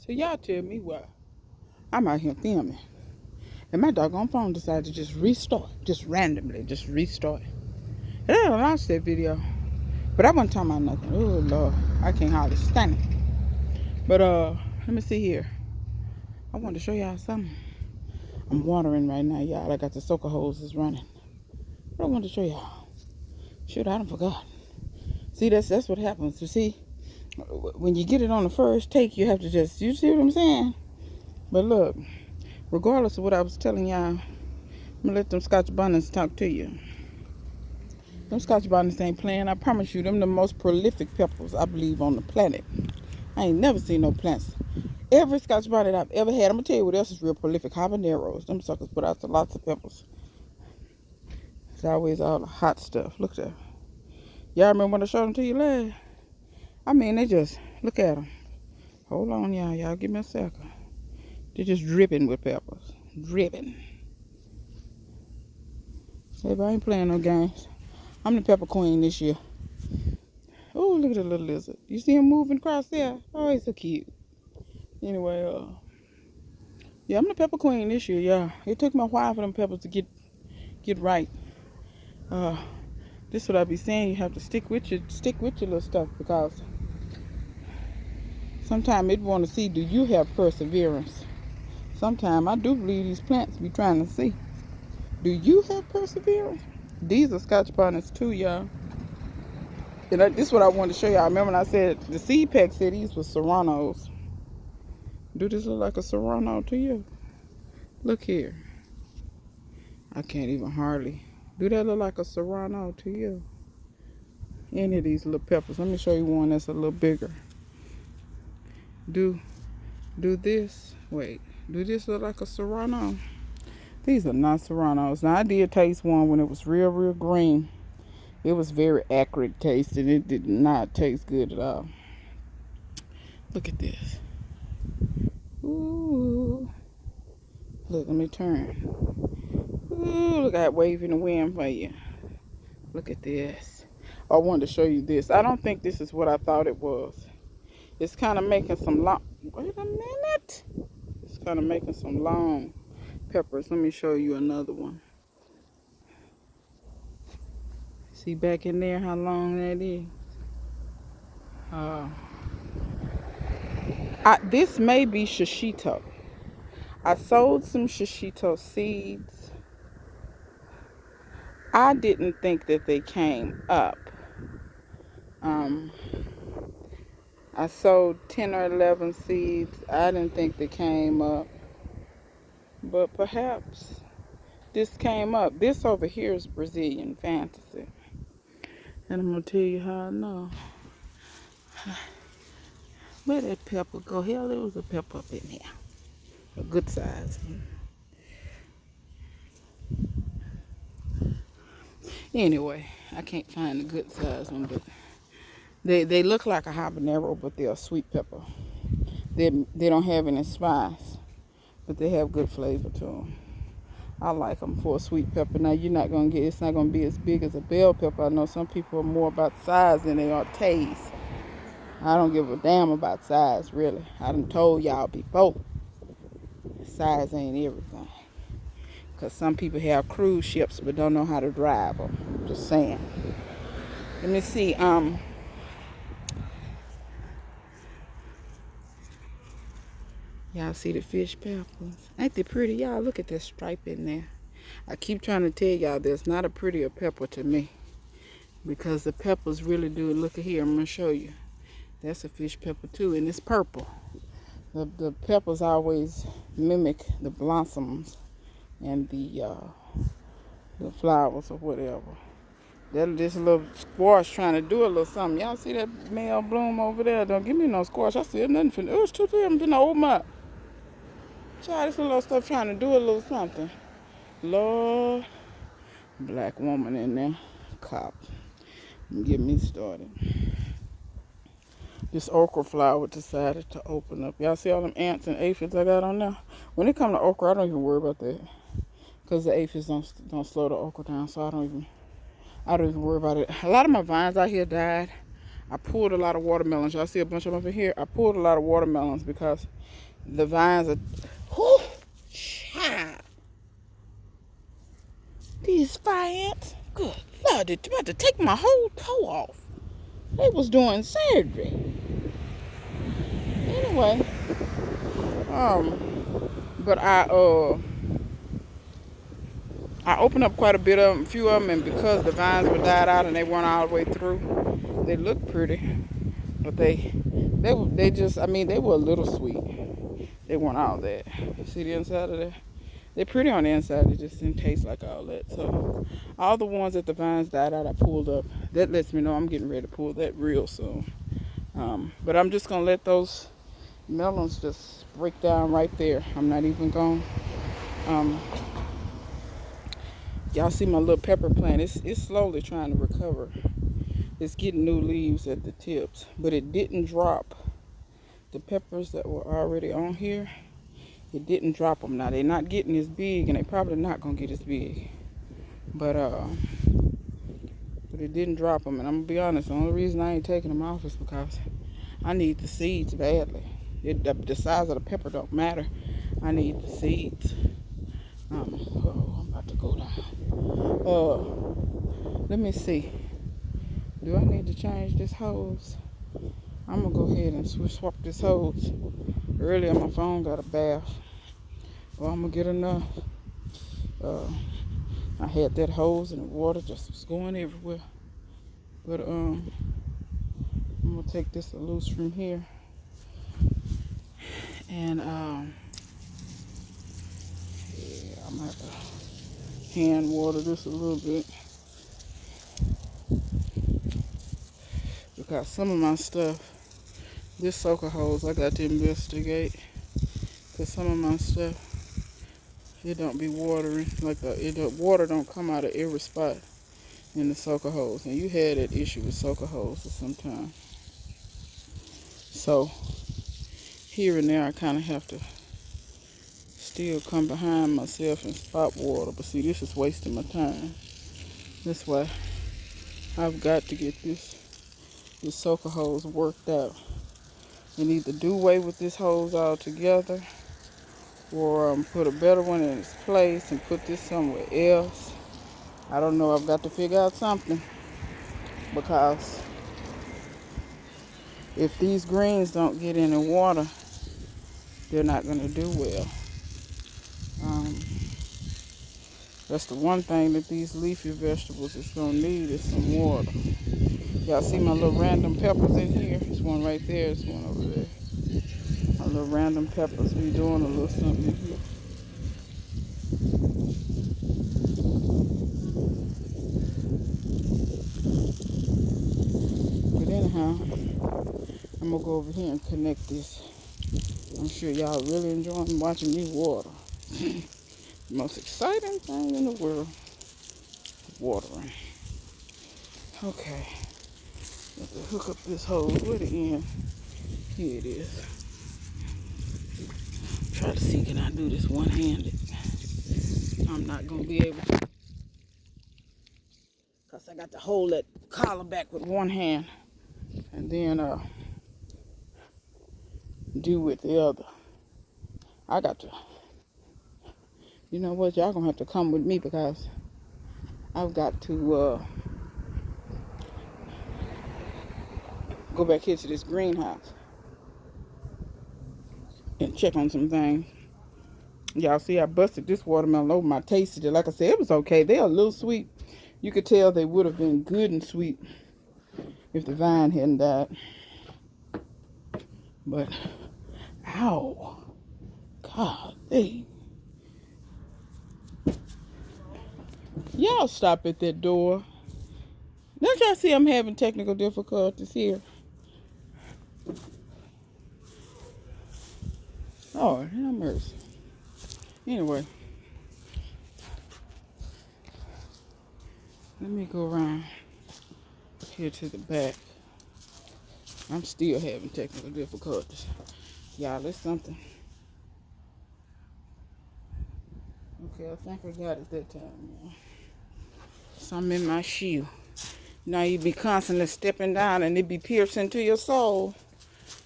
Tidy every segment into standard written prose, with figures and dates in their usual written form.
So y'all tell me why I'm out here filming. And my doggone phone decided to just restart. Just randomly. Just restart. And I launched that video. But I wasn't talking about nothing. Oh Lord. I can't hardly stand it. But let me see here. I wanted to show y'all something. I'm watering right now, y'all. I got the soaker hoses running. But I wanted to show y'all. Shoot, I done forgot. See, that's what happens. You see, when you get it on the first take, you have to just, you see what I'm saying? But look, regardless of what I was telling y'all, I'm gonna let them Scotch Bonnets talk to you. Them Scotch Bonnets ain't playing. I promise you, them the most prolific peppers, I believe, on the planet. I ain't never seen no plants. Every Scotch bonnet I've ever had, I'm gonna tell you what else is real prolific. Habaneros. Them suckers put out lots of peppers. It's always all the hot stuff. Look at that. Y'all remember when I showed them to you last? I mean, they just, look at them. Hold on, y'all. Y'all give me a second. They're just dripping with peppers. Dripping. Everybody ain't playing no games. I'm the pepper queen this year. Oh, look at the little lizard. You see him moving across there? Oh, he's so cute. Anyway, yeah, I'm the pepper queen this year, yeah. It took me a while for them peppers to get right. This is what I be saying. You have to stick with your little stuff, because sometimes it want to see, do you have perseverance? Sometimes I do believe these plants be trying to see, do you have perseverance? These are Scotch bonnets too, y'all. And this is what I wanted to show y'all. Remember when I said the seed pack said these were serranos? Do this look like a serrano to you? Look here. I can't even hardly. Do that look like a serrano to you? Any of these little peppers. Let me show you one that's a little bigger. Do this. Wait. Do this look like a serrano? These are not serranos. Now I did taste one when it was real green. It was very acrid taste, and it did not taste good at all. Look at this. Ooh. Look, let me turn. Ooh, look at that wave in the wind for you. Look at this. I wanted to show you this. I don't think this is what I thought it was. It's kind of making some long... Wait a minute. It's kind of making some long peppers. Let me show you another one. See back in there how long that is? This may be shishito. I sowed some shishito seeds. I didn't think that they came up. I sowed 10 or 11 seeds. I didn't think they came up. But perhaps this came up. This over here is Brazilian Fantasy. And I'm going to tell you how I know. Where did that pepper go? Hell, there was a pepper up in here. A good size. Anyway, I can't find a good size one, but they look like a habanero, but they're a sweet pepper. They don't have any spice, but they have good flavor to them. I like them for a sweet pepper. Now it's not going to be as big as a bell pepper. I know some people are more about size than they are taste. I don't give a damn about size, really. I done told y'all before, size ain't everything. Because some people have cruise ships but don't know how to drive them. Just saying. Let me see. Y'all see the fish peppers? Ain't they pretty? Y'all look at that stripe in there. I keep trying to tell y'all there's not a prettier pepper to me. Because the peppers really do. Look at here. I'm going to show you. That's a fish pepper too. And it's purple. The peppers always mimic the blossoms and the flowers or whatever. This little squash trying to do a little something. Y'all see that male bloom over there? Don't give me no squash. I see nothing for it. It was too big. I'm finna open up. Child, this little stuff trying to do a little something. Lord, black woman in there. Cop. Get me started. This okra flower decided to open up. Y'all see all them ants and aphids I got on there? When it comes to okra, I don't even worry about that. Because the aphids don't slow the okra down, so I don't even worry about it. A lot of my vines out here died. I pulled a lot of watermelons. Y'all see a bunch of them over here? I pulled a lot of watermelons because the vines are... Whew, child. These fire ants. Good Lord, they're about to take my whole toe off. They was doing surgery. Anyway, but I opened up quite a bit of them, a few of them, and because the vines were died out and they weren't all the way through, they looked pretty. But they just, I mean, they were a little sweet. They weren't all that. See the inside of that? They're pretty on the inside. They just didn't taste like all that. So all the ones that the vines died out, I pulled up. That lets me know I'm getting ready to pull that real soon. But I'm just gonna let those melons just break down right there. I'm not even going. Y'all see my little pepper plant? It's slowly trying to recover. It's getting new leaves at the tips, but it didn't drop the peppers that were already on here. It didn't drop them. Now they're not getting as big, and they probably not gonna get as big. But it didn't drop them, and I'm gonna be honest. The only reason I ain't taking them off is because I need the seeds badly. The size of the pepper don't matter. I need the seeds. I'm about to go down. Let me see. Do I need to change this hose? I'm gonna go ahead and swap this hose. Earlier my phone got a bath. Well, I'm gonna get enough. I had that hose and the water just was going everywhere. But I'm gonna take this loose from here. And yeah, I'm gonna have to hand water this a little bit. Because some of my stuff, this soaker hose, I got to investigate. Because some of my stuff, it don't be watering. Like water don't come out of every spot in the soaker hose. And you had that issue with soaker hoses sometimes. So here and there I kind of have to still come behind myself and spot water. But see, this is wasting my time. That's why I've got to get this soaker hose worked out. And either do away with this hose altogether, or put a better one in its place and put this somewhere else. I don't know. I've got to figure out something, because if these greens don't get any water, they're not going to do well. That's the one thing that these leafy vegetables is going to need, is some water. Y'all see my little random peppers in here? There's one right there. There's one over there. My little random peppers. We doing a little something in here. But anyhow, I'm going to go over here and connect this. I'm sure y'all really enjoying watching me water. The most exciting thing in the world, watering. Okay, have to hook up this hose. Where the end? Here it is. Try to see, can I do this one-handed? I'm not gonna be able to, because I got to hold that collar back with one hand and then do with the other. I got to, you know what, y'all gonna have to come with me, because I've got to go back here to this greenhouse and check on some things. Y'all see, I busted this watermelon open. I tasted it. Like I said, it was okay. They're a little sweet. You could tell they would have been good and sweet if the vine hadn't died. But, ow. God dang. Y'all stop at that door. Don't y'all see I'm having technical difficulties here? Oh, have mercy. Anyway, let me go around here to the back. I'm still having technical difficulties. Y'all, it's something. Okay, I think I got it that time, man. Something in my shoe. Now you be constantly stepping down and it be piercing to your soul.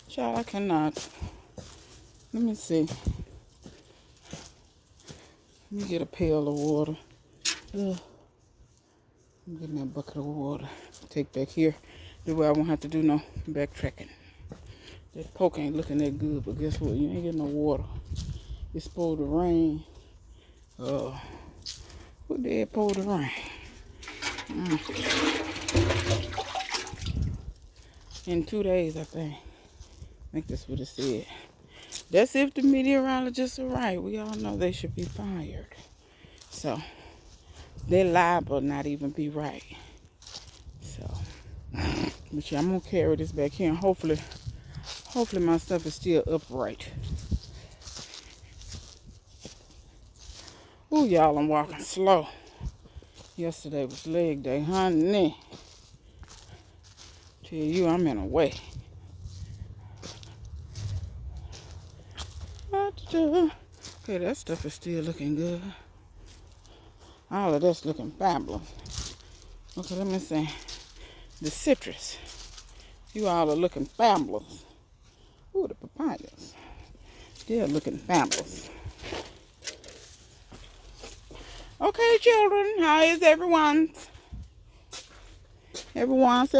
Child, I cannot. Let me see. Let me get a pail of water. Ugh. Give me a bucket of water. Take back here. The way I won't have to do no backtracking. That poke ain't looking that good, but guess what? You ain't getting no water. It's supposed to rain. What the heck supposed to rain? In 2 days, I think. I think that's what it said. That's if the meteorologists are right. We all know they should be fired. So, they're liable not even be right. So, but yeah, I'm going to carry this back here and hopefully my stuff is still upright. Ooh, y'all, I'm walking slow. Yesterday was leg day, honey. Tell you, I'm in a way. Okay, that stuff is still looking good. All of that's looking fabulous. Okay, let me see. The citrus. You all are looking fabulous. Ooh, the papayas. They're looking fabulous. Okay, children, how is everyone's? Everyone's.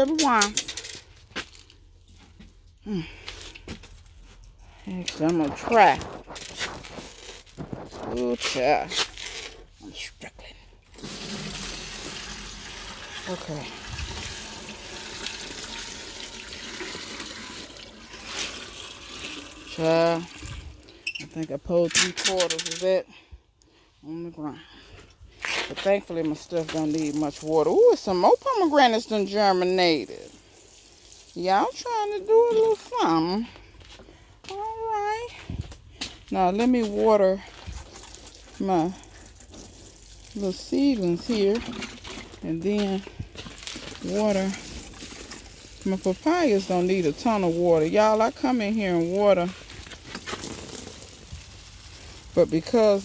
Actually, I'm gonna try. Ooh, child. I'm struggling. Okay. Child, I think I pulled 3/4 of that on the ground. But thankfully, my stuff don't need much water. Ooh, some more pomegranates done germinated. Y'all trying to do a little something. All right. Now, let me water my little seedlings here. And then water. My papayas don't need a ton of water. Y'all, I come in here and water. But because,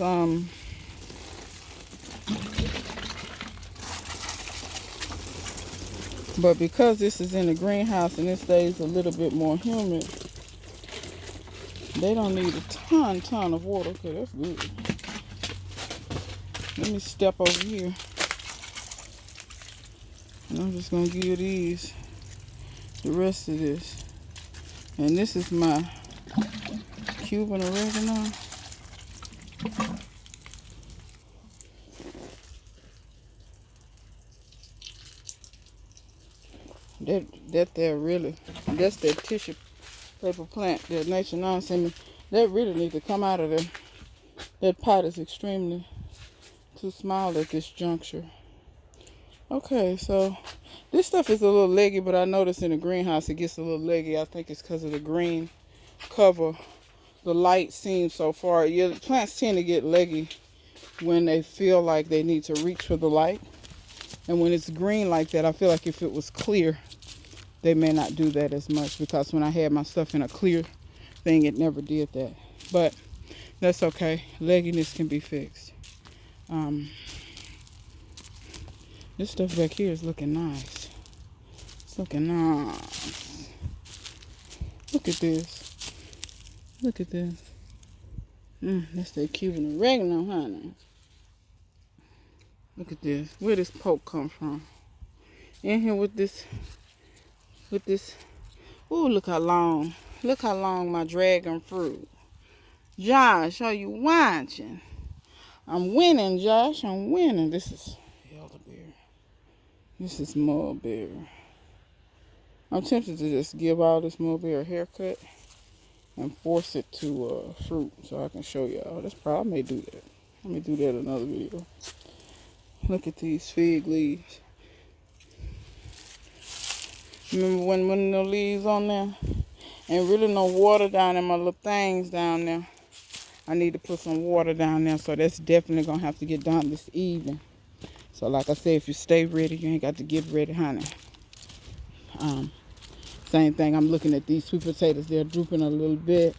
this is in the greenhouse and it stays a little bit more humid, they don't need a ton of water. Okay, that's good. Let me step over here. And I'm just going to give these the rest of this. And this is my Cuban oregano. That's that tissue paper plant that Nature Nine sent me. That really needs to come out of there. That pot is extremely too small at this juncture. Okay, so this stuff is a little leggy, but I noticed in the greenhouse it gets a little leggy. I think it's because of the green cover. The light seems so far. Yeah, the plants tend to get leggy when they feel like they need to reach for the light. And when it's green like that, I feel like if it was clear, they may not do that as much, because when I had my stuff in a clear thing, it never did that. But that's okay. Legginess can be fixed. This stuff back here is looking nice. It's looking nice. Look at this. Look at this. That's that Cuban oregano, honey. Look at this. Where this poke come from? In here with this. Ooh, look how long. Look how long my dragon fruit. Josh, are you watching? I'm winning, Josh. I'm winning. This is elderberry. This is mulberry. I'm tempted to just give all this mulberry a haircut and force it to fruit so I can show y'all. I may do that. Let me do that in another video. Look at these fig leaves. Remember when the leaves on there? And really no water down in my little things down there. I need to put some water down there, so that's definitely going to have to get done this evening. So like I said, if you stay ready, you ain't got to get ready, honey. Same thing, I'm looking at these sweet potatoes. They're drooping a little bit.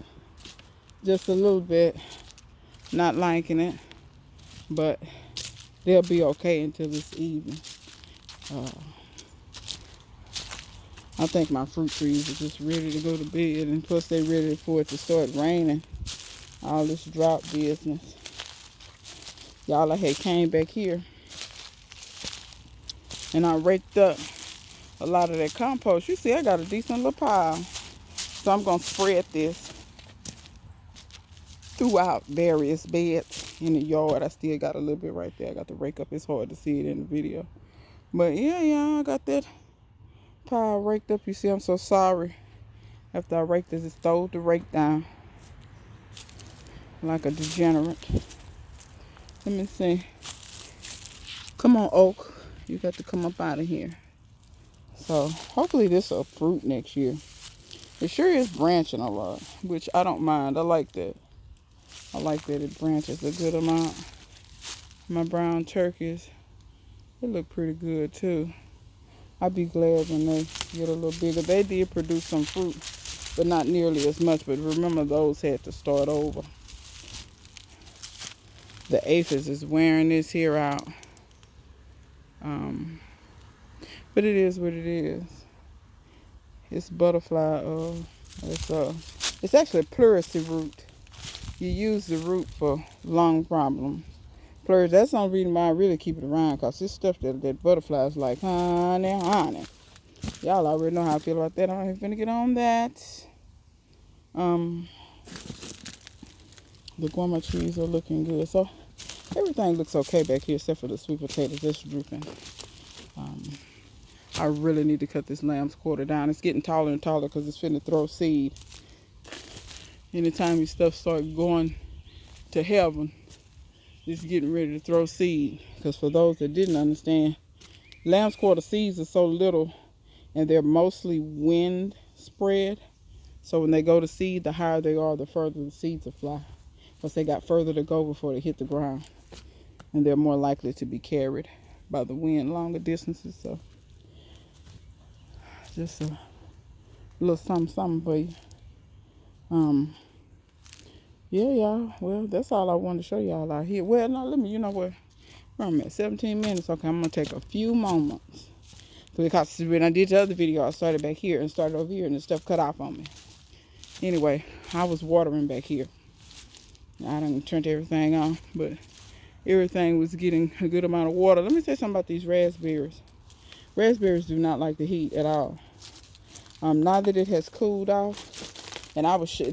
Just a little bit. Not liking it. But they'll be okay until this evening. I think my fruit trees are just ready to go to bed, and plus they ready for it to start raining. All this drought business. Y'all, I had came back here and I raked up a lot of that compost. You see, I got a decent little pile. So I'm going to spread this throughout various beds in the yard. I still got a little bit right there. I got to rake up. It's hard to see it in the video. But yeah, I got that pile raked up. You see, I'm so sorry. After I raked this, it stole the rake down like a degenerate. Let me see. Come on, Oak. You got to come up out of here. So hopefully this will fruit next year. It sure is branching a lot, which I don't mind. I like that. I like that it branches a good amount. My brown turkeys, they look pretty good too. I'd be glad when they get a little bigger. They did produce some fruit, but not nearly as much. But remember, those had to start over. The aphids is wearing this here out. But it is what it is. It's butterfly. It's actually pleurisy root. You use the root for lung problems. Pleurisy. That's the only reason why I really keep it around, because this stuff that butterflies like, honey. Y'all already know how I feel about that. I'm not even finna get on that. The guava trees are looking good. So everything looks okay back here except for the sweet potatoes. That's drooping. I really need to cut this lamb's quarter down. It's getting taller and taller because it's finna throw seed. Anytime your stuff start going to heaven, it's getting ready to throw seed. Because for those that didn't understand, lamb's quarter seeds are so little and they're mostly wind spread. So when they go to seed, the higher they are, the further the seeds will fly. Because they got further to go before they hit the ground. And they're more likely to be carried by the wind longer distances. So just a little something for you. Yeah, y'all. Well, that's all I wanted to show y'all out here. Well, no, you know where I'm at. 17 minutes. Okay, I'm going to take a few moments. Because when I did the other video, I started back here and started over here, and the stuff cut off on me. Anyway, I was watering back here. I done turned everything on, but everything was getting a good amount of water. Let me say something about these raspberries. Raspberries do not like the heat at all. Now that it has cooled off, and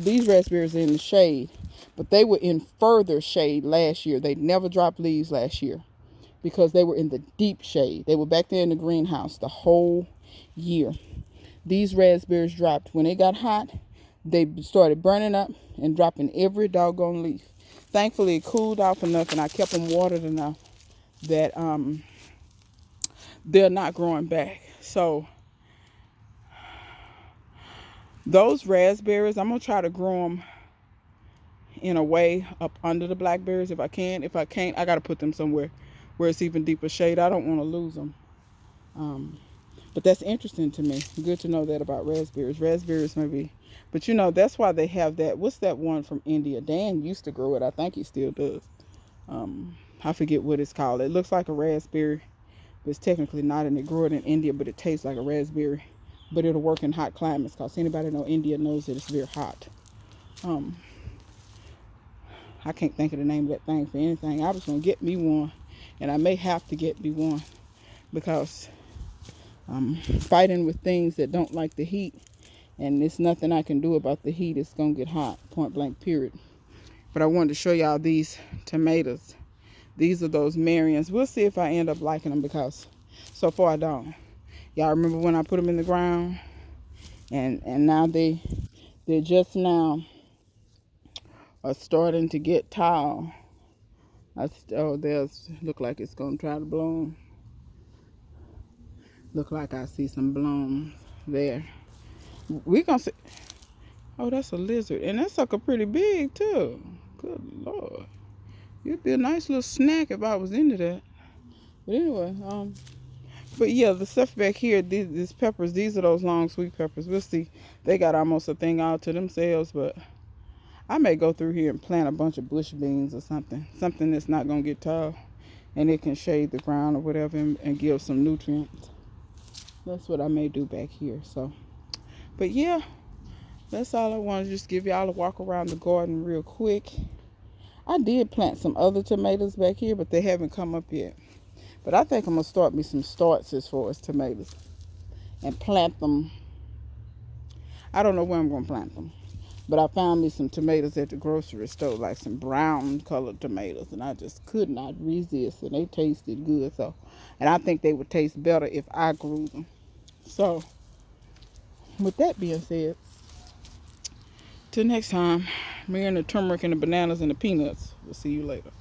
these raspberries are in the shade, but they were in further shade last year. They never dropped leaves last year because they were in the deep shade. They were back there in the greenhouse the whole year. These raspberries dropped. When it got hot, they started burning up and dropping every doggone leaf. Thankfully, it cooled off enough, and I kept them watered enough that they're not growing back. So those raspberries, I'm going to try to grow them in a way up under the blackberries if I can. If I can't, I got to put them somewhere where it's even deeper shade. I don't want to lose them. But that's interesting to me. Good to know that about raspberries. Raspberries maybe, but you know, that's why they have that. What's that one from India? Dan used to grow it. I think he still does. I forget what it's called. It looks like a raspberry, but it's technically not, and they grow it in India, but it tastes like a raspberry. But it'll work in hot climates, because anybody know India knows that it's very hot. I can't think of the name of that thing for anything. I was going to get me one, and I may have to get me one, because I'm fighting with things that don't like the heat, and there's nothing I can do about the heat. It's going to get hot, point blank, period. But I wanted to show y'all these tomatoes. These are those Marians. We'll see if I end up liking them, because so far I don't. Y'all remember when I put them in the ground? And now they're just now are starting to get tall. There's look like it's gonna try to bloom. Look like I see some blooms there. We gonna see. Oh, that's a lizard, and that sucker pretty big too. Good Lord, it'd be a nice little snack if I was into that. But anyway, but yeah, the stuff back here, these peppers, these are those long sweet peppers. We'll see. They got almost a thing all to themselves, but I may go through here and plant a bunch of bush beans or something. Something that's not going to get tall, and it can shade the ground or whatever and give some nutrients. That's what I may do back here. So, but yeah, that's all I want to just give y'all a walk around the garden real quick. I did plant some other tomatoes back here, but they haven't come up yet. But I think I'm going to start me some starts as far as tomatoes and plant them. I don't know where I'm going to plant them. But I found me some tomatoes at the grocery store, like some brown colored tomatoes, and I just could not resist, and they tasted good. So, and I think they would taste better if I grew them. So, with that being said, till next time, me and the turmeric and the bananas and the peanuts. We'll see you later.